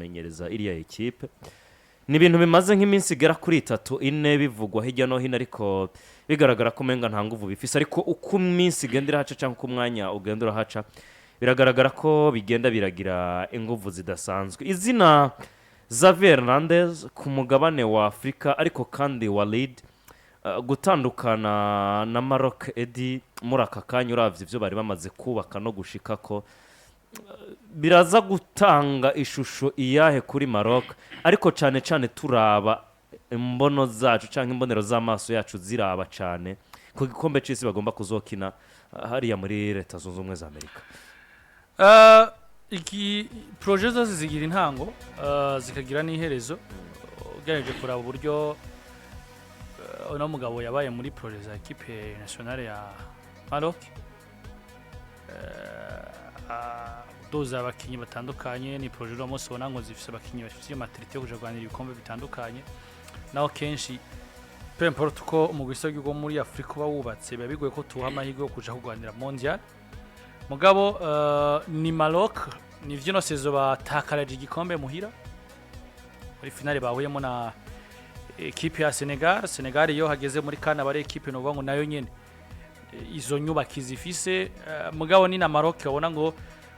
kumenyereza iriya equipe ni ibintu bimaze nk'iminsi igera kuri 3-4 bivugwa hirya no hino ariko bigaragara ko menga nta nguvu bifise ariko uko iminsi igendera haca cyangwa uko umwanya ugendera haca biragaragara ko bigenda biragira inguvu zidasanzwe izina Xavi Hernandez ku mugabane wa Afrika ariko kandi Walid gutandukana na Maroc Edi muri aka kanya uravye ivyo bari bamaze kubaka no gushika ko biraza gutanga ishusho iyahe kuri Maroc ariko cyane cyane turaba imbono zacu cyangwa imbonero z'amaso yacu ziraba cyane ku gikombe cy'isi bagomba kuzokina hariya muri Leta Zunze Ubumwe za Amerika. Iki projet zose zigira intango zikagira n'iherezo ugereje kuraba uburyo uno mugabo yabaye muri projet za equipe nationale ya Maroc doza abakinyi batandukanye ni projet uno munsi ubona ngo zifise abakinyi bafite maturité yo kuja guhanira ibikombe bitandukanye naho kenshi peu importe ko umugwiso w'igihugu muri Afrika uba wubatse biba bigoye ko tuha amahirwe yo kuja kuganira mondial mugabo ni Maroc nivyo no sezo batakaraje igikombe muhira muri finale bahuyemo na equipe ya Senegal yo hageze muri kana bare equipe no ngo nayo nyene izo nyubaki zifise mugabo ni na Maroc ubona ngo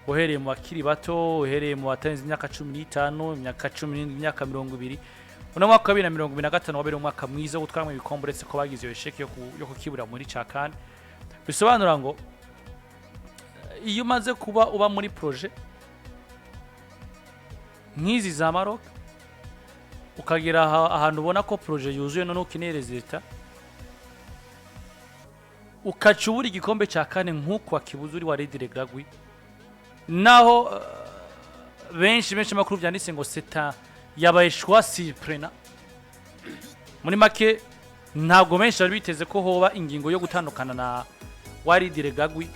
uhereye mu bakiri bato uhereye mu batanze imyaka 15 imyaka 10 imyaka 20 uno mwaka wa 2025 wabere umwaka mwiza gutwara ibikombe uretse ko bagize iyo sheke yo kukibura muri cakane bisobanura ngo iyo umaze kuba uba muri projet nk'izi za Maroc ukagira ahantu ubona ko projet yuzuye none ukinereza leta ukacubura igikombe cya kane nk'uko wakibuzuri wa Redire Gragui naho benshi makuru byanditse ngo seta yabaye choix surprenant muri make ntabwo benshi bari biteze ko hoba ingingo yo gutandukana na Redire Gragui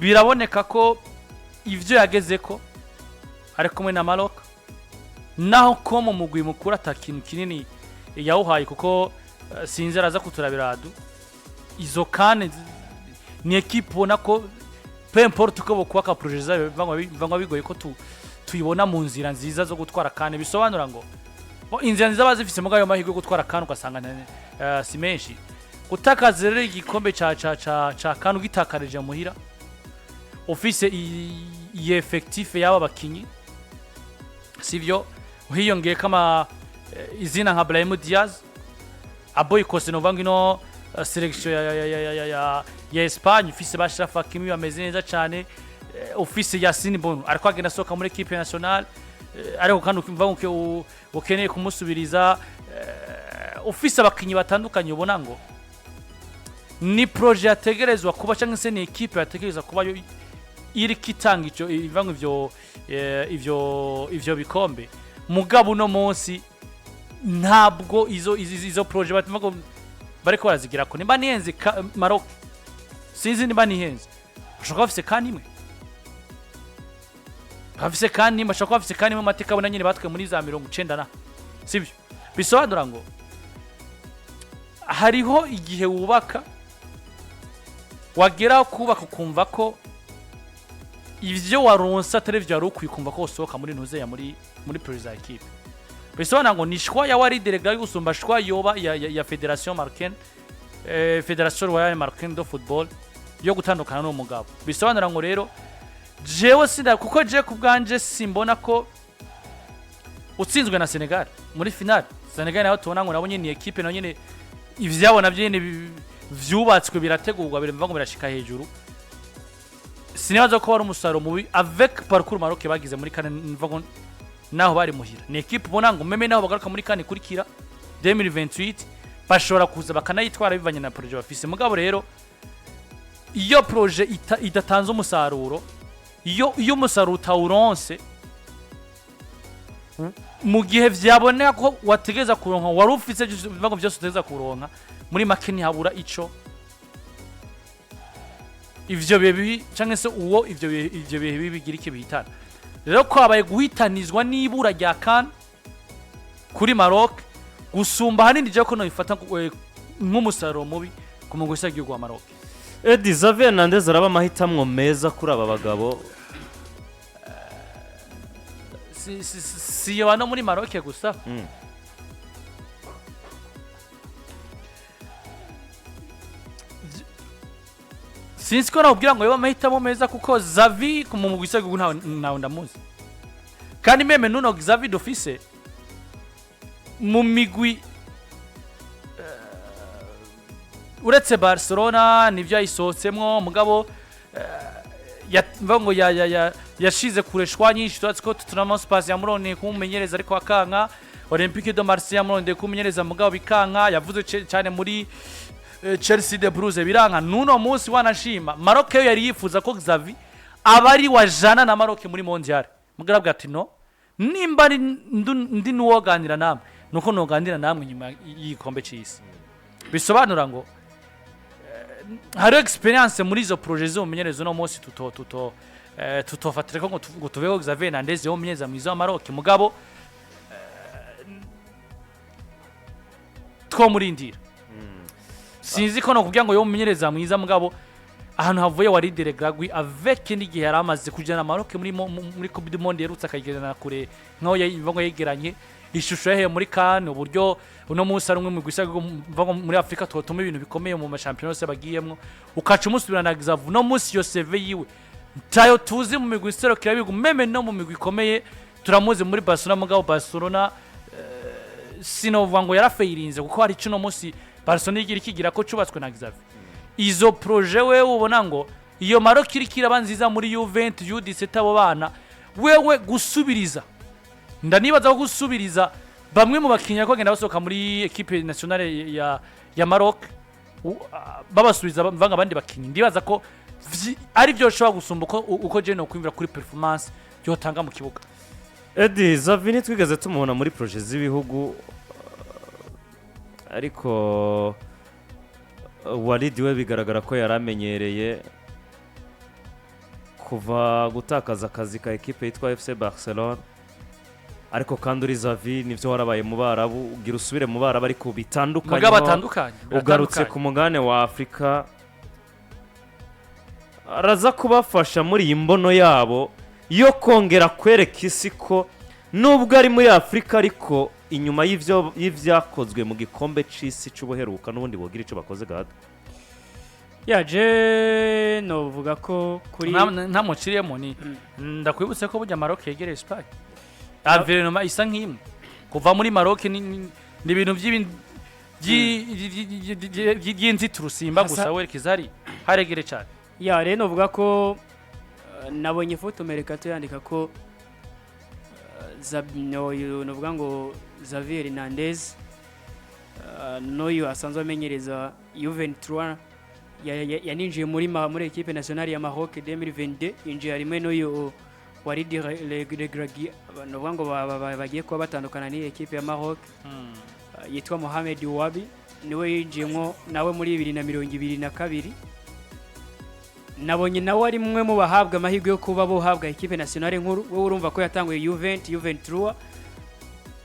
biraboneka ko ivyo yageze ko ari kumwe na Maroc naho ko mu mugwi mukuru atakintu kinini yawuhaye kuko sinzera za kuturabiradu izo kane ni equipe ubona ko peu importe uko bokwaka projet zayo bivangwa bigoye ko tuyibona mu nzira nziza zo gutwara kane bisobanura ngo inzira nziza bazifise mugayo mahirwe gutwara kane ugasanga si menshi gutakaza rero igikombe ca kane ugitakarije muhira office i effectif yaba bakinyi sivyo uhiyongeye kama izina nka Brahim Diaz aboy kose no vangino selection ya Espagne office bashirafa kimi bameze neza cyane office ya Sinibon ariko agenda soka muri equipe nationale ariko kandi ukimva ukeneye kumusubiriza office abakinyi batandukanye ubona ngo ni projet yategerezwa kuba cyangwa se ni equipe yategerezwa kuba iri kitanga ivyo ivyo bikombe mugabo no munsi ntabwo izo projet batuma bariko barazigira ko nimba nihenze Maroc sinzi nimba nihenze bashaka bafise kanimwe bafise kanimwe bashaka bafise kanimwe mateka bona nyine batwe muri za 90 na sibyo bisobanura ngo hariho igihe wubaka wagera kubaka kumva ko ivyo waronsa televizyo ari ukwikumva ko soka muri ntuze ya muri president equipe bisobanura ngo ni shwa ya Redire Gragui gusumba shwa yoba ya Federation Marocaine Federation Royale Marocaine de Football yo gutandukana no mugabo bisobanura ngo rero jewe sinda kuko je kubganje simbona ko utsinzwe na Senegal muri finale Senegal nayo tubona ngo nabonye ni equipe nayo nyene ivyabo navyo nyene vyubatswe birategurwa biremva ngo birashika hejuru sinibaza ko wari umusaruro mubi avec parcours Maroc bagize muri kane mvago naho bari muhira ni equipe ubona ngo meme naho bagaruka muri kane kurikira 2028 bashobora kuza bakanayitwara bivanye na projet bafise mugabo rero iyo projet idatanze umusaruro iyo umusaruro utawuronse mu gihe vyaboneka ko wategeza kuronka wari ufise bivago byose utegeza kuronka muri makeni habura ico ivyo bibi canke se uwo ivyo bibi bigira iki bihitana rero ko abaye guhitanizwa n'ibura rya kan kuri Maroc gusumba hanini je ko no ifata nk'umusaruro mubi ku mugwisa w'igihugu wa Maroc. Xavi Hernandez araba mahitamwo meza kuri aba bagabo si yo no muri Maroc gusa sinzi ko nakubwira ngo yaba amahitamo meza kuko Xavi mu mugwi w'igihugu ntawe ndamuzi kandi meme nuno Xavi dufise mu migwi uretse Barcelona nivyo yayisohotsemwo mugabo ngo yashize kure shwa nyinshi turatse ko Tottenham Hotspur yamuroneye kumumenyereza ariko akanka Olympique de Marseille yamuroneye kumumenyereza mugabo bikanka yavuze cyane muri Chelsea de Bruges biranga nuno munsi wanashima Maroc yo yari yifuza ko Xavi abari wajana na Maroc muri mondial mugarabwa ati no nimba ndi nuwoganira namwe nuko noganira namwe nyuma y'igikombe cy'isi bisobanura ngo hari experience muri izo projets zo mumenyerezo no munsi tutofatire ko ngo tuveho Xavi Hernandez yo mumenyeza mwiza wa Maroc mugabo two murindira sinzi ko no kugira ngo yo mumenyereza mwiza mugabo ahantu havuye wari Gragui avec n'igihe yaramaze kujana Maroc muri Coupe du Monde yerutse akayigerana kure nkaho yivanga yegeranye ishusho yahe muri CAN uburyo uno munsi ari umwe mu gusa muri Afrika twotuma ibintu bikomeye mu championnats bagiyemwo ukaca umusubira na Xavi no munsi yo CV yiwe tayo tuzi mu migwi serokira bigu meme no mu migwi ikomeye turamuze muri Barcelona mugabo Barcelona sinova ngo yarafeirinze kuko hari cyo no munsi Barcelona igira ko cubatswe na Xavi izo projet wewe ubona ngo iyo Maroc irikira banziza muri Juventus U17 abo bana wewe gusubiriza ndanibaza ko gusubiriza bamwe mu bakinya ko genda basoka muri equipe nationale ya Maroc babasubiza bavanga abandi bakinya ndibaza ko ari byo shobora gusumba uko je no kwimvira kuri performance yotanga mu kibuga Eddie Xavi twigeze tumubona muri projet z'ibihugu ariko Walid we bigaragara ko yaramenyereye kuva gutakaza akazi ka equipe yitwa FC Barcelona ariko kandi uri Xavi nivyo warabaye mu Barabu ugira usubire mu Barabu ariko bitandukanye ugarutse ku mugane wa Afrika araza kubafasha muri iyi mbono yabo yo kongera kwereka isi ko nubwo ari muri Afrika ariko inyuma y'ivyakozwe mu gikombe c'isi c'ubuheruka n'ubundi bogira ico bakoze gahada yaje no vuga ko kuri nta muciriyemo ni ndakwibutse ko burya Maroc yegereye Spain Environnement isa nk'imwe kuva muri Maroc ni ibintu by'inziturusimba gusa werekeza haregere cyane ya rero novuga ko nabonye foto merekato yandika ko novuga ngo Xavi Hernandez noyo asanzwe amenyereza Juventus yaninjiye muri equipe nationale ya Maroc 2022 injiye rimwe noyo wari Gragui novuga ngo bagiye kuba batandukana ni equipe ya Maroc yitwa Mohamed Wabi niwe yinjiyemo nawe muri 2022 nabonye nawe ari mwe mu bahabwa amahirwe yo kuba bohabwa equipe nationale nkuru we urumva ko yatanguye Juventus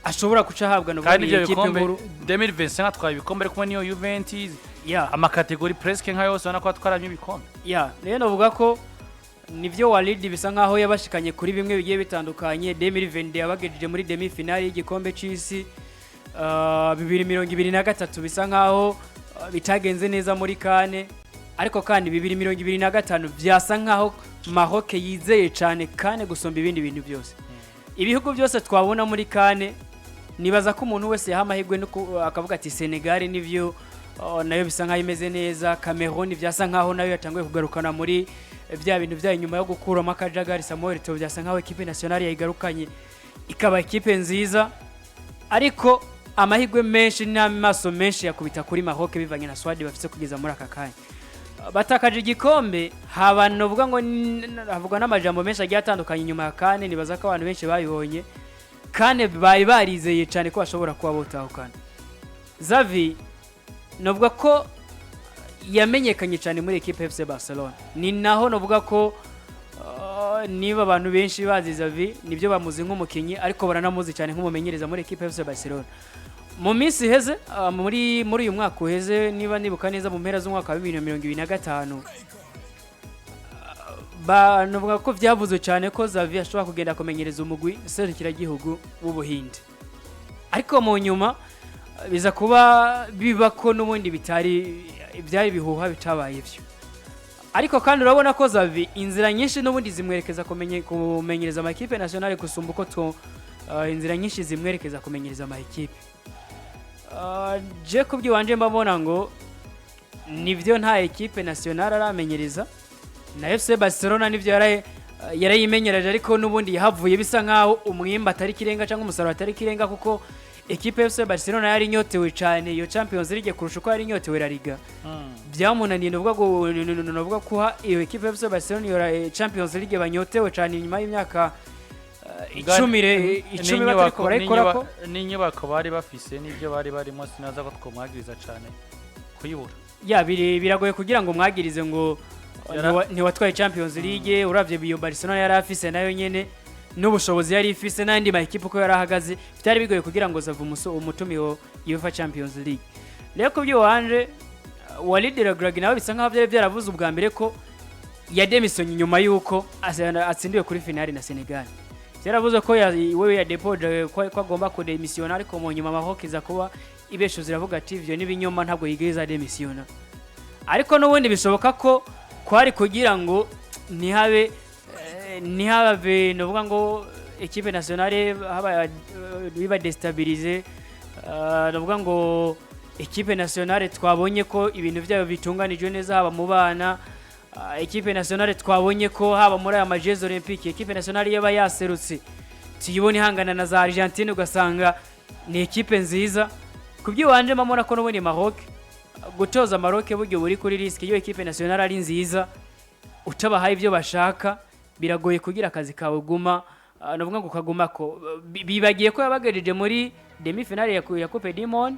ashobora kuca habwa no muri equipe nkuru 2025 atwaye ibikombe kumwe niyo Juventus amakategori presque nka yose ubona ko atwaramye ibikombe rero novuga ko nivyo Walid bisa nkaho yabashikanye kuri bimwe bigiye bitandukanye 2022 yabagejeje muri demi finale y'igikombe c'isi 2023 bisa nkaho bitagenze neza muri CAN ariko kandi 2025 byasa nkaho Maroc yizeye cyane CAN gusomba ibindi bintu byose ibihugu byose twabona muri CAN nibaza ko umuntu wese yahamahirwe akavuga ati Senegal nivyo nayo bisa nkaho imeze neza Cameroon byasa nkaho nayo yatanguye kugarukana muri bya bintu bya inyuma yo gukuramo akajagari Samuel to byasa nkaho equipe nationale yayigarukanye ikaba equipe nziza ariko amahirwe menshi n'amaso menshi yakubita kuri Maroc bivanye na Swadi bafite kugeza muri aka kanya batakaje igikombe habano vuga ngo havugwa n'amajambo menshi agiye atandukanye inyuma ya CAN nibaza ko abantu benshi bayibonye CAN bari barizeye cyane ko bashobora kuba botahukana Xavi novuga ko yamenyekanye cyane muri equipe FC Barcelona ni naho novuga ko niba abantu benshi bazi Xavi nibyo bamuzi nk'umukinyi ariko baranamuzi cyane nk'umumenyereza muri equipe FC Barcelona mu minsi heze muri uyu mwaka uheze niba nibuka neza mu mpera z'umwaka wa 2025 nuvuga ko vyavuze cyane ko Xavi ashobora kugenda kumenyereza umugwi serukiragihugu w'Ubuhinde, ariko mu nyuma biza kuba biba ko n'ubundi byari bihuha bitabaye ivyo. Ariko kandi urabona ko Xavi inzira nyinshi n'ubundi zimwerekeza kumenyereza amakipe nationale kusumba uko inzira nyinshi zimwerekeza kumenyereza amakipe. Je kubyiwanje mbabona ngo nivyo nta ekipe nationale aramenyereza na FC Barcelona nivyo yarayimenyereje, ariko n'ubundi yahavuye bisa nkaho umwimba atari kirenga cyangwa umusaruro atari kirenga, kuko ekipe FC Barcelona yari nyotewe cyane iyo Champions League kurusha uko yari nyotewe La Liga. Byamunaniye nuvuga ko iyo ekipe FC Barcelona iyo Champions League banyotewe cyane nyuma y'imyaka 10 batariko barayikorako n'inyubako bari bafise n'ibyo bari barimo sinaza ko twomwagiriza cyane kuyibura. Biragoye kugira ngo mwagirize ngo ntiwatwaye Champions League. Uravye biyo Barcelona yari afise nayo nyene n'ubushobozi yari ifise n'andi ma equipe ko yarahagaze, byari bigoye kugira ngo zava umutumiho UEFA Champions League. Rero kubyo wanje Walid Regragui nawe bisa nkaho byari byaravuze ubwa mbere ko ya demission nyuma yuko atsindiwe kuri finale na Senegal. Byaravuze ko wewe ya depoje ko agomba ku demission, ariko mu nyuma Maroc iza kuba ibesho ziravuga ati ivyo nibinyoma ntabwo yigeza demission. Ariko n'ubundi bishoboka ko kwari kugira ngo ntihabe novuga ngo equipe nationale biba destabiliser, novuga ngo equipe nationale twabonye ko ibintu byayo bitunganijwe neza, haba mu bana equipe nationale twabonye ko haba muri aya Jeux Olympiques equipe nationale yaba yaserutse tuyibone hangana na za Argentine ugasanga ni equipe nziza. Kubyiwanje mamona ko n'ubundi Maroc gutoza Maroc buryo buri kuri risk iyo equipe nationale ari nziza utabahaye ibyo bashaka biragoye kugira akazi kawe guma novuga ngo kaguma ko bibagiye ko yabagejeje muri demi finale ya Coupe du Monde.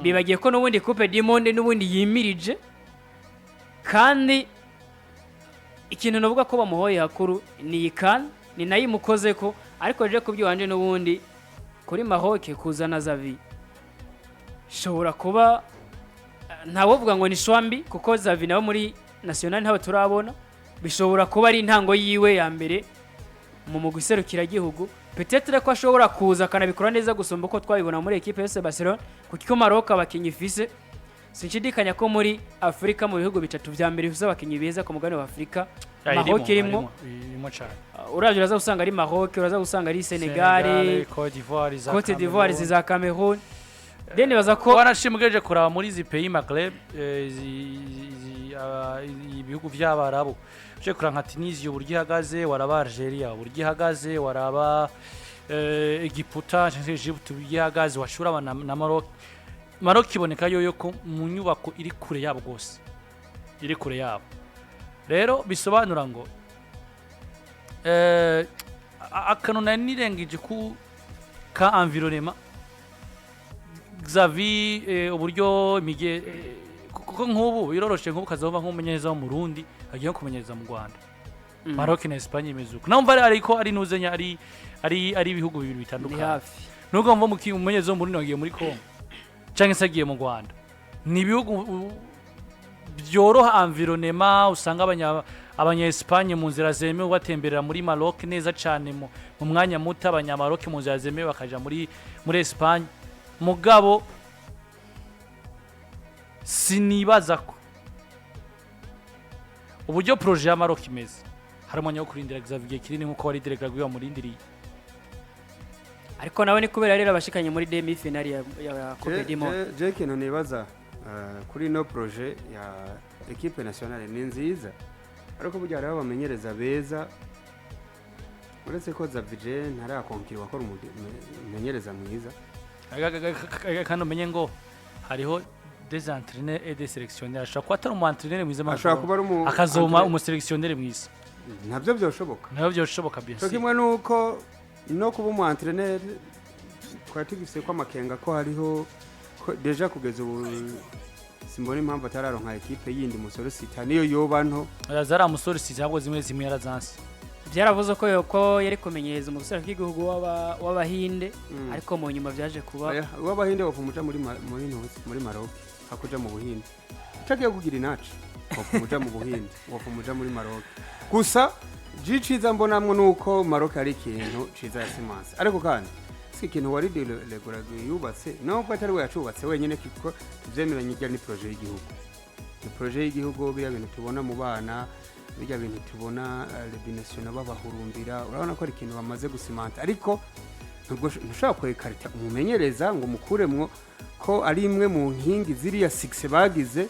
Bibagiye ko n'ubundi Coupe du Monde n'ubundi yimirije, kandi ikintu novuga ko bamuhoye hakuru ni ikan ni nayi mukoze ko. Ariko je kubyiwanje n'ubundi kuri Maroc kuzana Xavi shobora kuba ntawovuga ngo ni shwambi, kuko Xavi nawe muri national ntawe turabona, bishobora kuba ari intango yiwe ya mbere mu mugiserukira gihugu. Peut-être ko ashobora kuza kanabikora neza gusumba ko twabibona muri equipe ya Barcelona, kuko Maroc abakinyi ifise sinshidikanya ko muri Afrika mu bihugu bitatu vya mbere bifise abakinyi beza ku mugabane wa Afrika Maroc irimo cyane. Uravye uraza gusanga ari Maroc, uraza gusanga ari Senegal, Cote d'Ivoire, za Cameroon. Deni baza ko wanashimgeje kuraba muri zi pays Maghreb ibihugu by'Abarabu. Je kura nka Tunisia uburyo ihagaze, waraba Algeria uburyo ihagaze, waraba Egiputa cyangwa Egypt uburyo ihagaze, washura na Maroc. Maroc iboneka yo ko mu nyubako iri kure yabo gose, iri kure yabo. Rero bisobanura ngo akanona nirengije ku ka environnement Xavi uburyo mige kuko nk'ubu biroroshe nk'ubu kazova nk'umumenyereza wo mu Burundi agiye kumenyereza mu Rwanda. Maroc na Espagne imezuka naumva ariko ari nuzenya ari ibihugu bibiri bitandukanye. Nuko mva umumenyereza wo mu Burundi agiye muri Congo cyangwa se agiye mu Rwanda, ni ibihugu byoroha environnement. Usanga abanya Espagne mu nzira zemewe batemberera muri Maroc neza cyane mu mwanya muto, abanya Maroc mu nzira zemewe bakaja muri Espagne. Mugabo sinibaza ko uburyo projet ya Maroc imeze hari umwanya wo kurindira Xavi Kirine nkuko wari Regragui wa murindiriye, ariko nawe ni kubera rero abashikanye muri demi finale ya Coupe du Monde. Je kintu nibaza kuri no projet ya equipe nationale ni nziza, ariko burya rero bamenyereza beza uretse ko Xavi ntarakonkirwa ko umumenyereza mwiza. Kandi umenye ngo hariho des entraîneurs et des sélectionneurs. Ashobora kuba atari umu-entraîneur mwiza, akazoma umu-sélectionneur mwiza. Ntabyo byoshoboka bien. So kimwe nuko no kuba umu-entraîneur twari tugifise ko amakenga ko hariho deja kugeza ubu simbona impamvu atararonka equipe yindi musoro sita niyo yoba nto. Zara musoro sita ahubwo zimwe yarazanse. Byaravuze ko yari kumenyereza mu gisara cy'igihugu w'Abahinde, ariko mu nyuma byaje kuba w'Abahinde bavumuja muri Maroc hakuja mu Buhinde utagiye kugira inaci wapfa mu Buhindi wapfa muri Maroc gusa ciza mbonamwo nuko Maroc ari ikintu ciza ya Simansi ariko kandi si ikintu wari dereguraga yubatse nubwo atari we yacubatse wenyine kuko tuvyemeranye ijya ni projet y'igihugu ni projet y'igihugu biriya bintu tubona mu bana bijya bintu tubona lebination babahurumbira urabona ko ari ikintu bamaze gusimanta ariko nubwo ntushaka kwekarita umumenyereza ngo mukuremwo ko ari imwe mu nkingi ziriya 6 bagize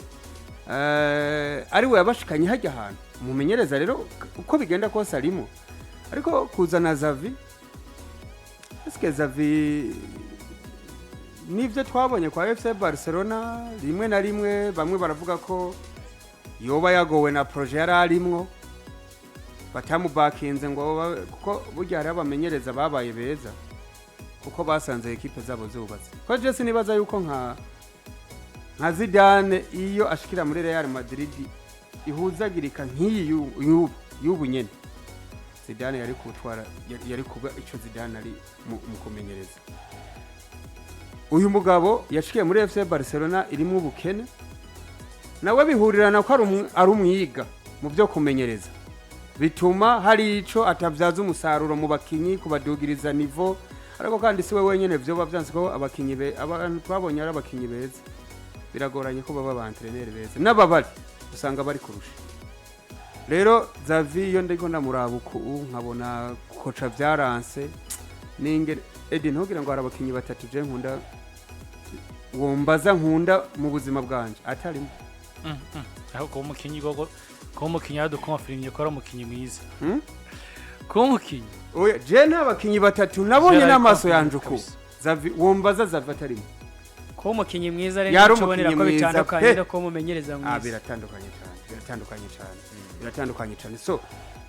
ari we yabashikanye hajya ahantu umumenyereza rero uko bigenda kose arimo ariko kuzana Xavi eske Xavi nivyo twabonye kwa FC Barcelona rimwe na rimwe bamwe baravuga ko yoba yagowe na projet yari arimwo batamubakinze ngo kuko burya hari abamenyereza babaye beza kuko basanze ekipe zabo zubatse ko je sinibaza yuko nka Zidane iyo ashikira muri Real Madrid ihuzagirika nk'iyi y'ubu nyene Zidane yari kutwara yari kuba ico Zidane ari mu kumenyereza uyu mugabo yashikiye muri FC Barcelona irimo ubukene nawe bihurirana ko ari umwiga mu byo kumenyereza bituma hari ico atavyaza umusaruro mu bakinyi kubadugiriza niveau ariko kandi siwe wenyene byo bavyanse ko abakinyi abantu twabonye ari abakinyi beza biragoranye ko baba ba entraîneur beza n'ababari usanga bari kurusha rero Xavi yo ndiko ndamuraba uko nkabona koca byaranse ninge Edi ntugira ngo arabakinyi batatu je nkunda wombaza nkunda mu buzima bwanje atarimo aho ko umukinyi gogo ko umukinyi yadukonfirmye ko ari umukinyi mwiza ko umukinyi oya je n'abakinyi batatu nabonye n'amaso yanje uko Xavi wombaza Xavi atarimo ko umukinyi mwiza rero ncobonera ko bitandukanye ko mumenyereza mwiza biratandukanye cyane so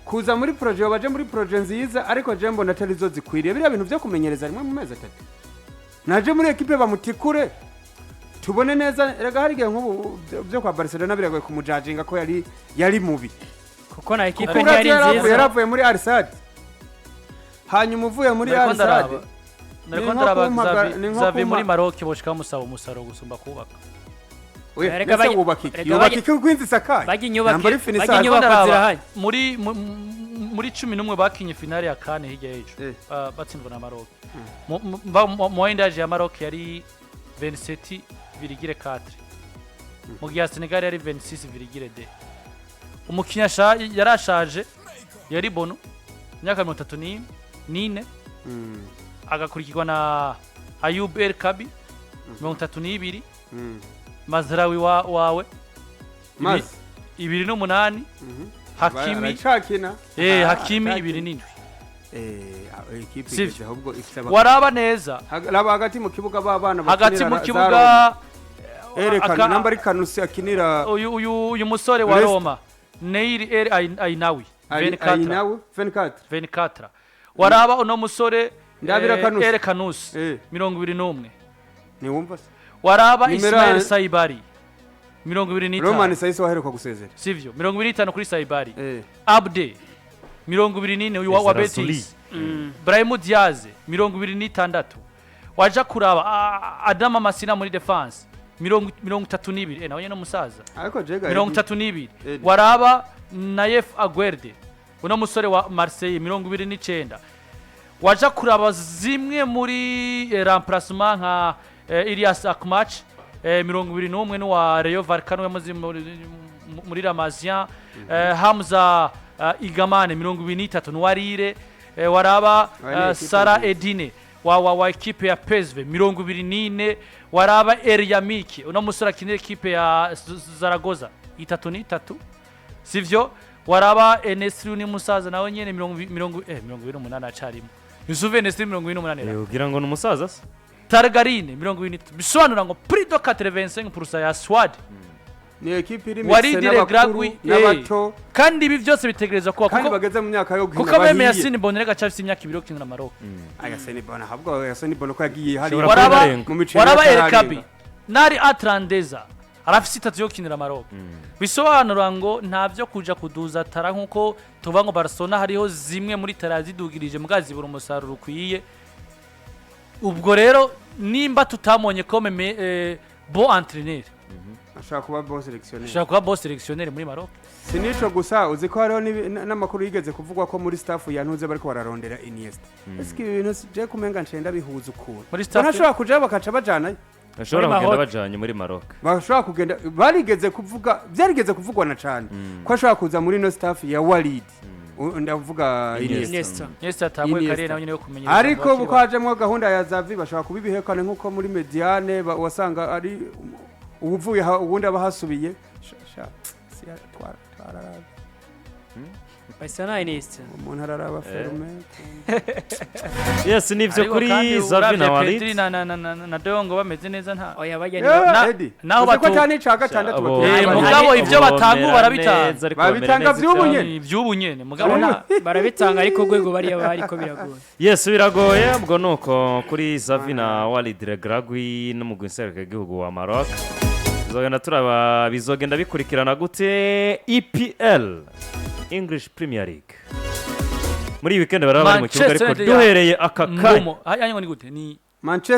kuza muri projet baje muri projet nziza ariko je mbona atari zo zikwiriye biriya bintu byo kumenyereza rimwe mu mezi atatu naje muri equipe bamutikure tubone neza rega hari gihe nk'ubu byo kwa Barcelona biragoye kumujajinga ko yari mubi kuko na equipe yari nziza yaravuye muri Al-Sadd hanyuma uvuye muri Al-Sadd Xavi muri Maroc boshika musaba umusaro gusumba kubaka Rega yubakike kwinzi sakaye bagi nyubake zirahari muri 11 bakinye finale ya kane hirya y'ejo batsindwa na Maroc mu indaje ya Maroc yari 27,4 mu gihe Senegal yari 26,2 umukinya yarashaje yari Bono myaka 34 agakurikirwa na Ayub El Kabi 32 Mazraoui wawe Maz 28 Hakimi Hakimi 27 equipe ifite ahubwo ifite waraba neza hagati mu kibuga babana hagati mu kibuga erekana namba ari Kanusi akinira uyu musore wa Roma Neil El Ainawi 24 waraba uno musore El Kanusi 21 ni wumva waraba Ismail Saibari 25 Roman Saisi waheruka gusezera sivyo 25 kuri Saibari Abde 24 uyu wa Betis Brahim Diaz 26 waja kuraba Adama Masina muri defense 32 nawe no musaza ariko jega 32 waraba Naif Aguerde uno musore wa Marseille 29 waja kuraba zimwe muri remplacement nka Ilias Akmach 21 n'uwa Rayo Vallecano muri Ramazan Hamza Igamane 23 n'uwarire waraba Sara Edine wa equipe ya PSV 24 waraba Eryamiki uno musore akinira equipe ya Zaragoza 3 sivyo waraba Enesri ni musaza nawe nyene 28 acarimo Yusufu Enesri 28 ugira ngo numusaza se Targarine 23 bisobanura ngo prix de 85% ya Swad ni equipe iri mixena n'abakuru n'abato kandi ibi byose bitegereza kuba kandi bageze mu myaka yo kuko meme ya Sinibone rega cyafite imyaka 2 kinira na Maroc aya Sinibone habwo ya Sinibone ko yagiye hari mu micero waraba El Kabi nari Hernandez arafite 3 yo kinira Maroc bisobanura ngo ntavyo kuja kuduza tara nkuko tuva ngo Barcelona hariho zimwe muri tarazi dugirije mugazibura umusaruro ukwiye ubwo rero nimba tutamonye comme bon entraîneur ashaka kuba bon sélectionnaire ashaka kuba boss selectionnaire muri Maroc sinico gusa uzi ko hariho n'amakuru yigeze kuvugwa ko muri staff yantuze bariko bararondera Iniesta eske ibintu je kumenga ncenda bihuza ukuri muri staff barashobora kuja bakaca bajana bashobora kugenda bajanye muri Maroc bashobora kugenda byarigeze kuvugwa na cane ko ashobora kuza muri no staff ya Walid ndavuga Neza tagwe kare nawe nyine yo kumenyera ariko bukajemwo gahunda ya Xavi bashaka kubibihekana nkuko muri Mediane wasanga ari ubuvuye ubundi abahasubiye Baisana Iniesta umuntu araraba ferme yes nivyo kuri Xavi na Walid na Dongo bameze neza nta oya bajya naho batu cyane caga tandatu mugabo ivyo batanga barabitanga babitanga vy'ubunyene mugabo barabitanga ariko gwego bari ko biragoye yes biragoye ubwo nuko kuri Xavi na Walid Regragui no mu gwisereka igihugu wa Maroc bizogenda bikurikirana gute EPL English Premier League muri weekend baraba bari mu kibuga ariko duhereye aka kanya hanyuma ni gute ni Manchester